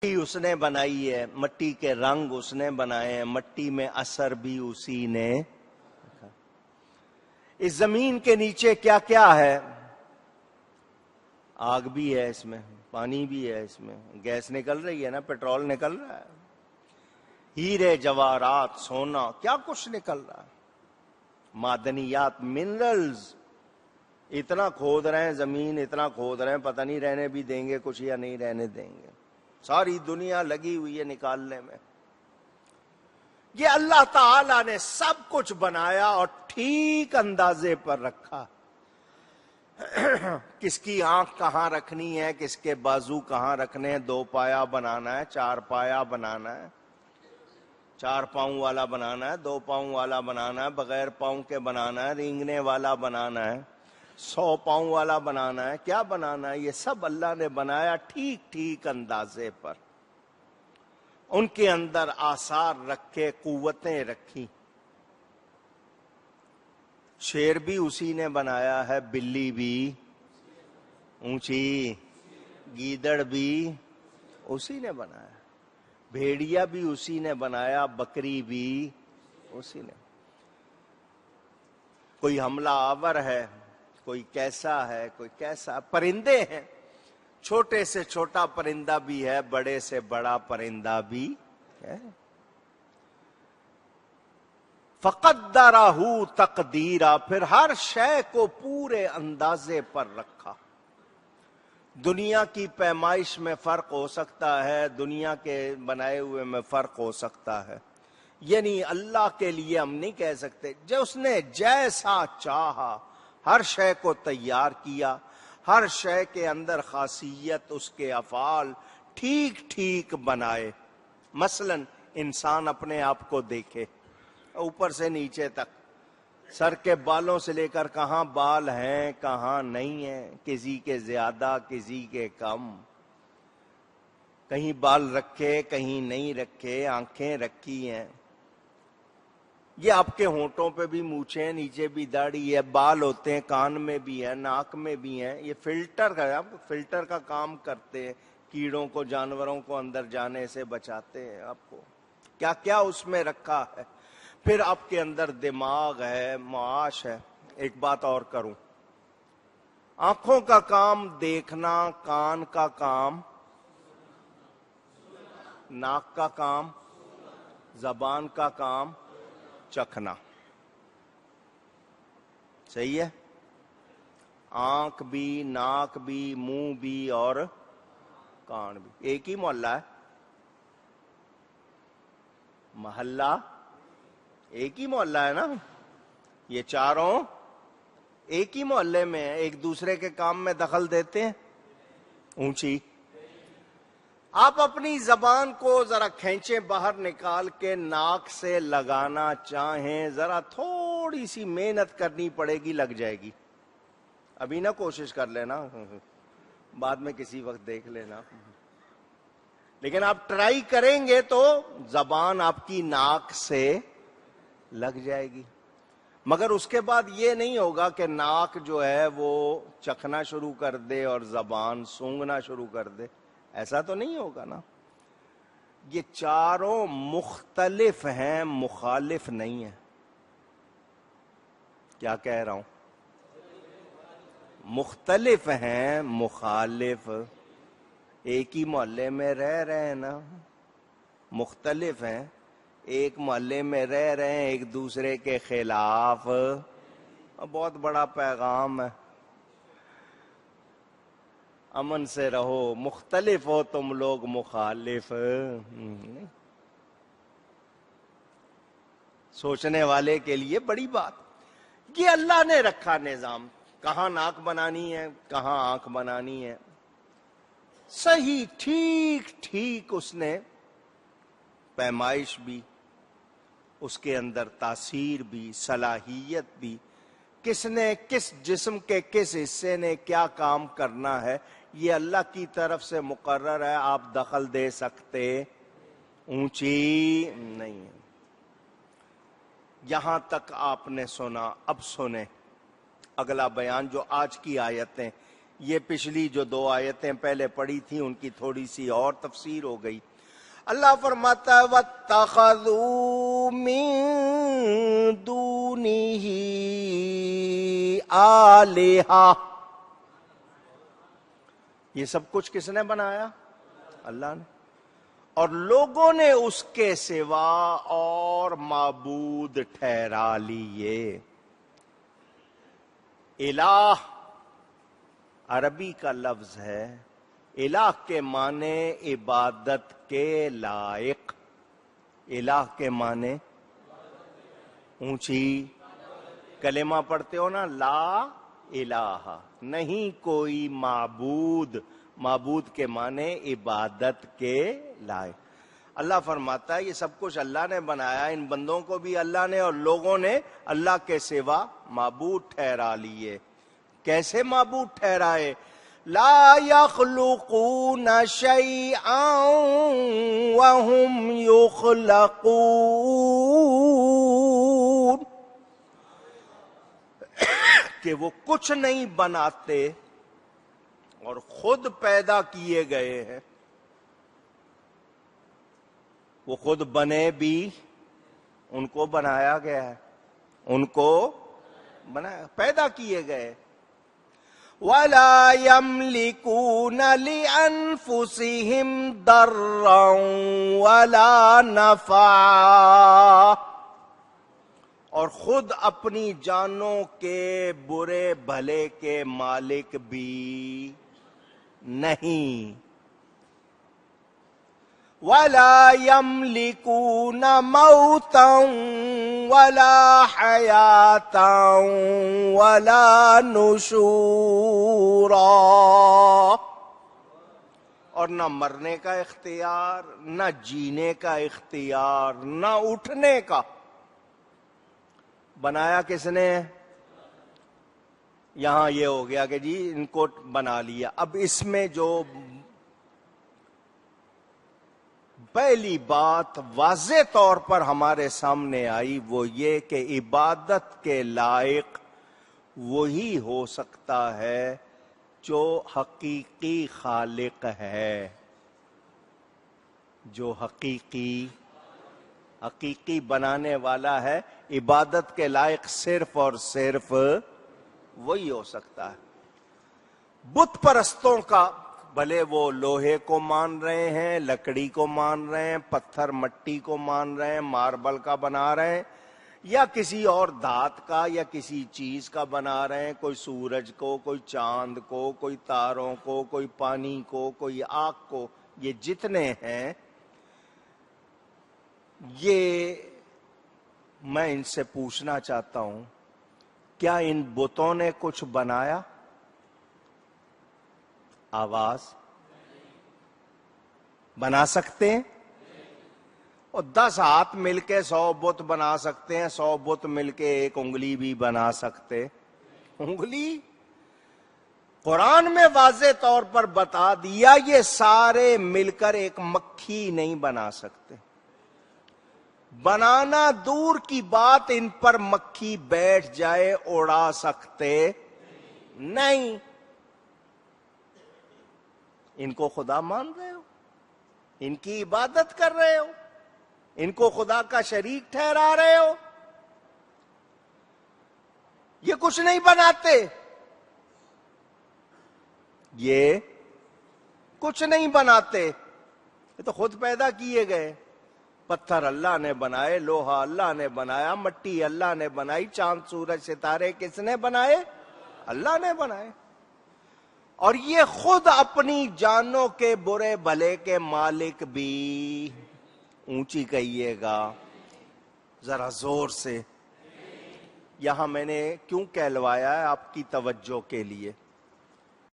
مٹی اس نے بنائی ہے، مٹی کے رنگ اس نے بنائے ہیں، مٹی میں اثر بھی اسی نے۔ اس زمین کے نیچے کیا کیا ہے؟ آگ بھی ہے اس میں، پانی بھی ہے اس میں، گیس نکل رہی ہے نا، پیٹرول نکل رہا ہے، ہیرے جواہرات سونا کیا کچھ نکل رہا ہے، معدنیات منرلز اتنا کھود رہے ہیں، زمین اتنا کھود رہے ہیں، پتہ نہیں رہنے بھی دیں گے کچھ یا نہیں رہنے دیں گے، ساری دنیا لگی ہوئی ہے نکالنے میں۔ یہ اللہ تعالی نے سب کچھ بنایا اور ٹھیک اندازے پر رکھا۔ کس کی آنکھ کہاں رکھنی ہے، کس کے بازو کہاں رکھنے ہیں، 2 پایا بنانا ہے، 4 پایا بنانا ہے، 4 پاؤں والا بنانا ہے، 2 پاؤں والا بنانا ہے، بغیر پاؤں کے بنانا ہے، رینگنے والا بنانا ہے، 100 پاؤں والا بنانا ہے، کیا بنانا ہے، یہ سب اللہ نے بنایا ٹھیک ٹھیک اندازے پر۔ ان کے اندر آثار رکھے، قوتیں رکھی۔ شیر بھی اسی نے بنایا ہے، بلی بھی اونچی، گیدڑ بھی اسی نے بنایا، بھیڑیا بھی اسی نے بنایا، بکری بھی اسی نے۔ کوئی حملہ آور ہے، کوئی کیسا ہے، کوئی کیسا، پرندے ہیں، چھوٹے سے چھوٹا پرندہ بھی ہے، بڑے سے بڑا پرندہ بھی ہے۔ فقدرہ تقدیرا، پھر ہر شے کو پورے اندازے پر رکھا۔ دنیا کی پیمائش میں فرق ہو سکتا ہے، دنیا کے بنائے ہوئے میں فرق ہو سکتا ہے، یعنی اللہ کے لیے ہم نہیں کہہ سکتے، جو اس نے جیسا چاہا ہر شے کو تیار کیا، ہر شے کے اندر خاصیت، اس کے افعال ٹھیک ٹھیک بنائے۔ مثلا انسان اپنے آپ کو دیکھے اوپر سے نیچے تک، سر کے بالوں سے لے کر کہاں بال ہیں کہاں نہیں ہیں، کسی کے زیادہ کسی کے کم، کہیں بال رکھے کہیں نہیں رکھے، آنکھیں رکھی ہیں، یہ آپ کے ہونٹوں پہ بھی مونچھیں ہیں، نیچے بھی داڑھی ہے، بال ہوتے ہیں، کان میں بھی ہے، ناک میں بھی ہیں، یہ فلٹر کا ہے، آپ فلٹر کا کام کرتے ہیں، کیڑوں کو جانوروں کو اندر جانے سے بچاتے ہیں۔ آپ کو کیا کیا اس میں رکھا ہے۔ پھر آپ کے اندر دماغ ہے، معاش ہے۔ ایک بات اور کروں، آنکھوں کا کام دیکھنا، کان کا کام، ناک کا کام، زبان کا کام چکھنا، صحیح ہے؟ آنکھ بھی، ناک بھی، منہ بھی اور کان بھی، ایک ہی محلہ ہے، محلہ ایک ہی محلہ ہے نا، یہ چاروں ایک ہی محلے میں ہیں، ایک دوسرے کے کام میں دخل دیتے ہیں؟ اونچی، آپ اپنی زبان کو ذرا کھینچیں باہر نکال کے، ناک سے لگانا چاہیں، ذرا تھوڑی سی محنت کرنی پڑے گی، لگ جائے گی، ابھی نہ کوشش کر لینا، بعد میں کسی وقت دیکھ لینا، لیکن آپ ٹرائی کریں گے تو زبان آپ کی ناک سے لگ جائے گی، مگر اس کے بعد یہ نہیں ہوگا کہ ناک جو ہے وہ چکھنا شروع کر دے اور زبان سونگھنا شروع کر دے، ایسا تو نہیں ہوگا نا۔ یہ چاروں مختلف ہیں، مخالف نہیں ہیں۔ کیا کہہ رہا ہوں؟ مختلف ہیں، مخالف، ایک ہی محلے میں رہ رہے ہیں نا، مختلف ہیں، ایک محلے میں رہ رہے ہیں، ایک دوسرے کے خلاف، بہت بڑا پیغام ہے، امن سے رہو، مختلف ہو تم لوگ، مخالف نہیں۔ سوچنے والے کے لیے بڑی بات، یہ اللہ نے رکھا نظام، کہاں ناک بنانی ہے، کہاں آنکھ بنانی ہے، صحیح ٹھیک ٹھیک اس نے پیمائش بھی، اس کے اندر تاثیر بھی، صلاحیت بھی، کس نے کس جسم کے کس حصے نے کیا کام کرنا ہے، یہ اللہ کی طرف سے مقرر ہے، آپ دخل دے سکتے اونچی نہیں ہے۔ یہاں تک آپ نے سنا، اب سنیں اگلا بیان جو آج کی آیتیں، یہ پچھلی جو 2 آیتیں پہلے پڑھی تھیں ان کی تھوڑی سی اور تفسیر ہو گئی. اللہ فرماتا ہے وَاتَّخَذُوا مِن دُونِهِ آلِہَةً. یہ سب کچھ کس نے بنایا؟ اللہ نے. اور لوگوں نے اس کے سوا اور معبود ٹھہرا لیے. الہ عربی کا لفظ ہے. الہ کے معنی عبادت کے لائق. الہ کے معنی اونچی کلمہ پڑھتے ہو نا، لا الہ، نہیں کوئی معبود. معبود کے معنی عبادت کے لائق. اللہ فرماتا ہے یہ سب کچھ اللہ نے بنایا، ان بندوں کو بھی اللہ نے، اور لوگوں نے اللہ کے سوا معبود ٹھہرا لیے. کیسے معبود ٹھہرائے؟ لا يخلقون شيئا وهم يخلقون. کہ وہ کچھ نہیں بناتے اور خود پیدا کیے گئے ہیں. وہ خود بنے بھی، ان کو بنایا گیا ہے، ان کو بنایا، پیدا کیے گئے. وَلَا يَمْلِكُونَ لِأَنفُسِهِمْ ضَرًّا وَلَا نَفْعًا. اور خود اپنی جانوں کے برے بھلے کے مالک بھی نہیں. وَلَا يَمْلِكُونَ مَوْتًا وَلَا حَيَاةً وَلَا نُشُورًا. اور نہ مرنے کا اختیار، نہ جینے کا اختیار، نہ اٹھنے کا. بنایا کس نے؟ یہاں یہ ہو گیا کہ جی ان کو بنا لیا. اب اس میں جو پہلی بات واضح طور پر ہمارے سامنے آئی وہ یہ کہ عبادت کے لائق وہی ہو سکتا ہے جو حقیقی خالق ہے. جو حقیقی بنانے والا ہے، عبادت کے لائق صرف اور صرف وہی ہو سکتا ہے. بت پرستوں کا، بھلے وہ لوہے کو مان رہے ہیں، لکڑی کو مان رہے ہیں، پتھر مٹی کو مان رہے ہیں، ماربل کا بنا رہے ہیں، یا کسی اور دھات کا یا کسی چیز کا بنا رہے ہیں، کوئی سورج کو، کوئی چاند کو، کوئی تاروں کو، کوئی پانی کو، کوئی آگ کو، یہ جتنے ہیں یہ میں ان سے پوچھنا چاہتا ہوں کیا ان بتوں نے کچھ بنایا؟ آواز بنا سکتے ہیں؟ اور 10 ہاتھ مل کے 100 بت بنا سکتے ہیں، 100 بت مل کے 1 انگلی بھی بنا سکتے؟ انگلی قرآن میں واضح طور پر بتا دیا یہ سارے مل کر ایک مکھی نہیں بنا سکتے. بنانا دور کی بات، ان پر مکھی بیٹھ جائے اڑا سکتے نہیں. ان کو خدا مان رہے ہو، ان کی عبادت کر رہے ہو، ان کو خدا کا شریک ٹھہرا رہے ہو. یہ کچھ نہیں بناتے، یہ کچھ نہیں بناتے، یہ تو خود پیدا کیے گئے. پتھر اللہ نے بنائے، لوہا اللہ نے بنایا، مٹی اللہ نے بنائی، چاند سورج ستارے کس نے بنائے؟ اللہ نے بنائے. اور یہ خود اپنی جانوں کے برے بھلے کے مالک بھی. اونچی کہیے گا ذرا زور سے. یہاں میں نے کیوں کہلوایا ہے آپ کی توجہ کے لیے.